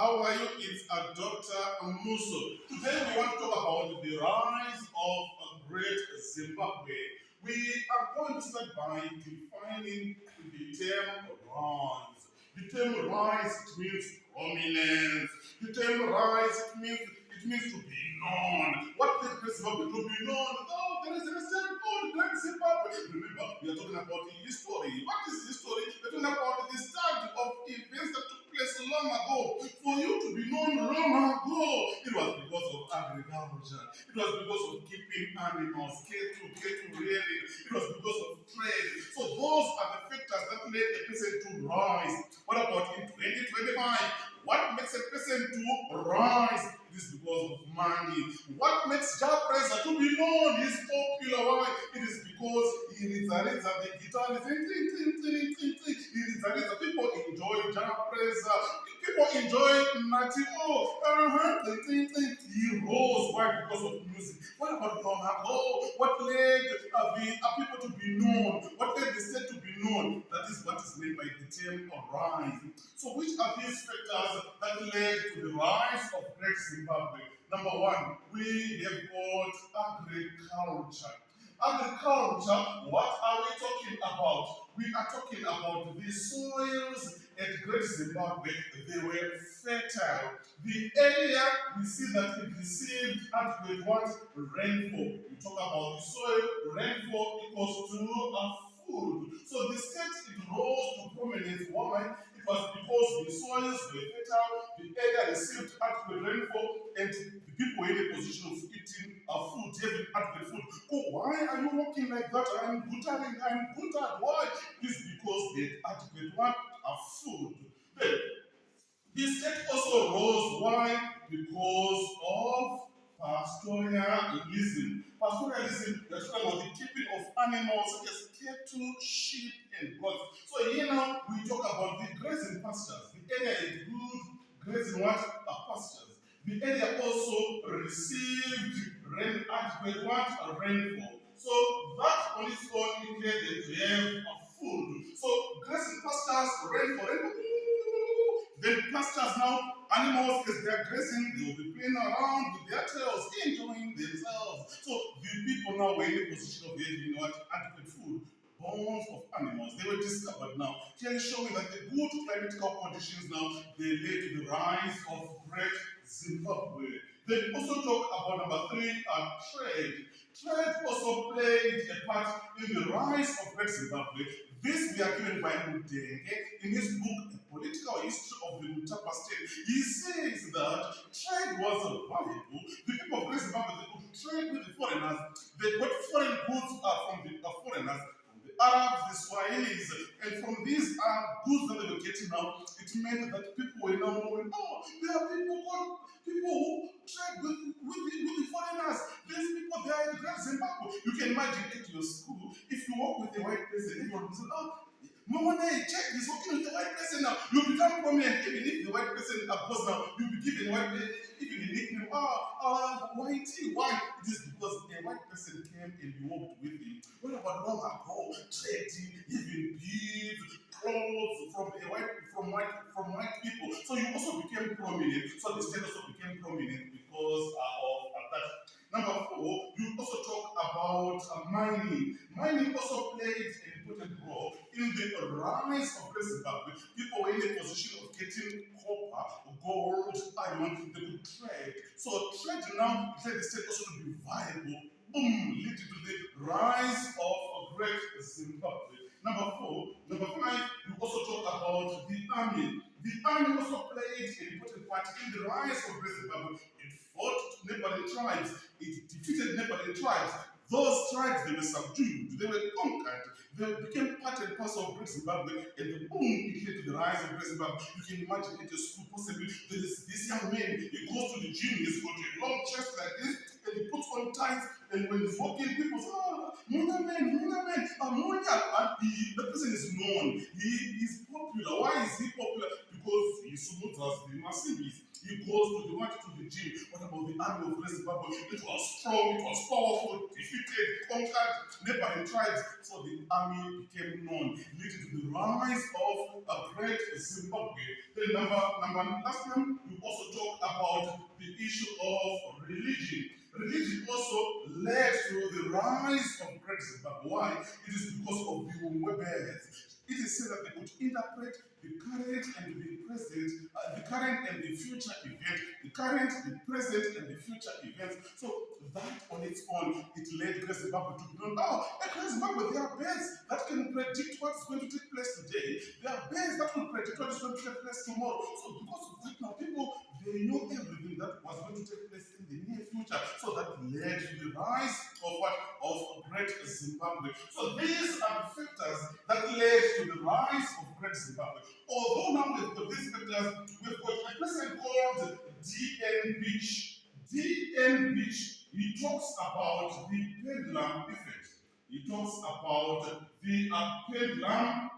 How are you? It's Dr. Muso. Today we want to talk about the rise of a great Zimbabwe. We are going to start by defining the term rise. The term rise it means prominence. The term rise it means to be known. What makes great Zimbabwe to be known? Oh, there is a certain called Great Zimbabwe. Remember, we are talking about history. What is history? We're talking about the start of events that took place long ago. For you to be known long ago, it was because of agriculture. It was because of keeping animals, cattle rearing. It was because of trade. So those are the factors that made a person to rise. What about in 2025? What makes a person to rise? It is because of money. What makes Jah Praiser to be known? He's popular. Why? It is because he resurrects the guitar. He resurrects. People enjoy Jah Praiser. People enjoy Nati. He rose. Why? Because of music. What about long ago? What led the people to be known? What led the state to be known? That is what is meant by the term rise. So which are these factors that led to the rise of Great Zimbabwe? Number one, we have got agriculture. Agriculture, what are we talking about? We are talking about the soils at Great Zimbabwe. They were fertile. The area, we see that it received adequate what? Rainfall. We talk about the soil, rainfall equals to food. So the state it rose to prominence. Why? It was because the soils were fertile, the area received adequate rainfall, and the people were in a position of eating food, having adequate food. Oh, why are you walking like that? I'm guttering, I'm guttered. Why? It is because they had adequate what? Food. Then, the state also rose. Why? Because of pastoralism. Pastoralism, we're talking about the keeping of animals such as cattle, sheep, and goats. So here now we talk about the grazing pastures. The area is good grazing what? Pastures. The area also received adequate what? Rainfall. So that on its own indicated they have food. So grazing pastures, rainfall. Then pastures now, animals as they are grazing, they will be playing around with their tails, enjoying themselves. So the people now were in a position of having what? Adequate food. Bones of animals. They were discovered now, clearly showing that the good climatical conditions now they led to the rise of Great Zimbabwe. They also talk about number three, trade. Trade also played a part in the rise of Great Zimbabwe. This we are given by Mudenge in his book, A Political History of the Mutapa State. He says that trade was valuable. The people of Great Zimbabwe they could trade with the foreigners. They got foreign goods from the foreigners. Arabs, the Swahilis, and from these goods that they were getting now, it meant that people were now knowing, oh, there are people who trade with the foreigners. These people, they are in Great Zimbabwe. You can imagine at your school, if you walk with a white person, everyone will say, oh, Momone, check, he's working with the white person now. You become prominent, even if the white person goes now, you'll be given even a nickname, whitey, why? It is because a white person came and you walked with him. What about long ago? Trading, even beads, clothes from white people. So you also became prominent. So the state also became prominent because of that. Number four, you also talk about mining. Mining also played an important role in the rise of Great Zimbabwe. People were in a position of getting copper, gold, iron, they could trade. So trade now led the state also to be viable. Boom, leading to the rise of Great Zimbabwe. Number five, you also talk about the army. The army also played an important part in the rise of Great Zimbabwe. It fought neighboring tribes. It defeated neighboring tribes. Those tribes, they were subdued. They were conquered. They became part and parcel of Great Zimbabwe. And the boom, it led to the rise of Great Zimbabwe. You can imagine at a school, possibly, there is this young man. He goes to the gym. He's got a long chest like this. And he puts on ties. And when he's walking, people say, Muna man, Muna. And the person is known. He is popular. Why is he popular? Because he smooths the Massivis. He goes to the what to the gym. What about the army of Zimbabwe? It was strong, it was powerful, defeated, conquered neighboring tribes. So the army became known, leading to the rise of a great Zimbabwe. Then last time we also talked about the issue of religion. Religion also led to the rise of great Zimbabwe. Why? It is because of the Umwebes. It is said that they could interpret the current and the present, the current and the future event, the current, the present, and the future events. So that on its own, it led Great Zimbabwe to be known. Oh, at Great Zimbabwe, there are birds that can predict what's going to take place today. There are birds that will predict what is going to take place tomorrow. So because of that, now people, they knew everything that was going to take place in the near future. So that led to the rise of what? Of Great Zimbabwe. So these are the factors that led to the rise of Great Zimbabwe. Although now we've got these factors, we've got a person called D.N. Beach. D.N. Beach, he talks about the pendulum effect. He talks about the pendulum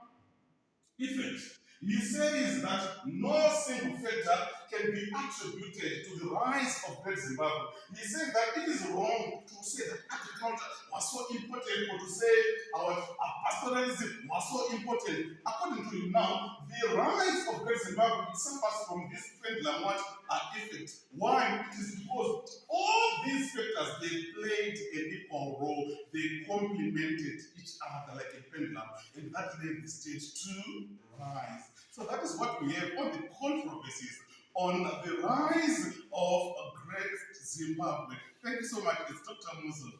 effect. He says that no single factor can be attributed to the rise of Great Zimbabwe. He says that it is wrong to say that agriculture was so important or to say our pastoralism was so important. According to him now, the rise of Great Zimbabwe suffers from this pendulum effect. Why? It is because all these factors, they played an equal role. They complemented each other like a pendulum, and that led the state to rise. So that is what we have on the controversies on the rise of a great Zimbabwe. Thank you so much. It's Dr. Muzo.